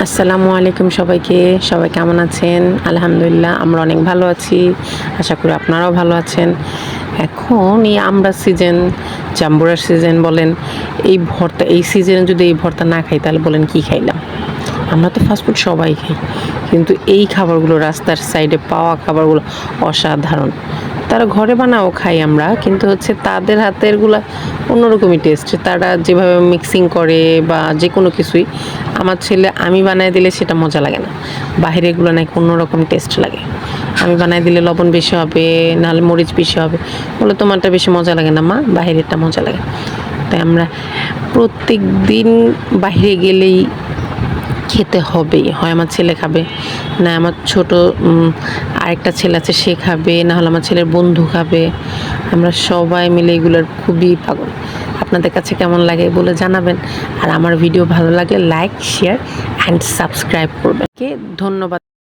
আসসালামু আলাইকুম সবাইকে। সবাই কেমন আছেন? আলহামদুলিল্লাহ আমরা অনেক ভালো আছি। আশা করি আপনারাও ভালো আছেন। এখন এই আমড়ার সিজন, জাম্বুরার সিজন বলেন, এই সিজনে যদি এই ভর্তা না খাই তাহলে বলেন কি খাইলাম? আমরা তো ফাস্টফুড সবাই খাই। কিন্তু এই খাবারগুলো রাস্তার সাইডে পাওয়া খাবারগুলো অসাধারণ। তারা ঘরে বানাও খাই আমরা, কিন্তু হচ্ছে তাদের হাতেরগুলা অন্যরকমই টেস্ট। তারা যেভাবে মিক্সিং করে বা যেকোনো কিছুই, আমার ছেলে আমি বানায় দিলে সেটা মজা লাগে না। বাহিরেরগুলো নাকি অন্যরকম টেস্ট লাগে। আমি বানায় দিলে লবণ বেশি হবে, নাহলে মরিচ বেশি হবে। বলে তোমারটা বেশি মজা লাগে না মা, বাহিরেরটা মজা লাগে। তাই আমরা প্রত্যেকদিন বাহিরে গেলেই খেতে হবেই। হয় আমার ছেলে খাবে, না আমার ছোট আরেকটা ছেলে আছে সে খাবে, না হলে আমার ছেলের বন্ধু খাবে। আমরা সবাই মিলে এগুলোর খুবই পাগল। আপনাদের কাছে কেমন লাগে বলে জানাবেন। আর আমার ভিডিও ভালো লাগলে লাইক, শেয়ার অ্যান্ড সাবস্ক্রাইব করবেন। ধন্যবাদ।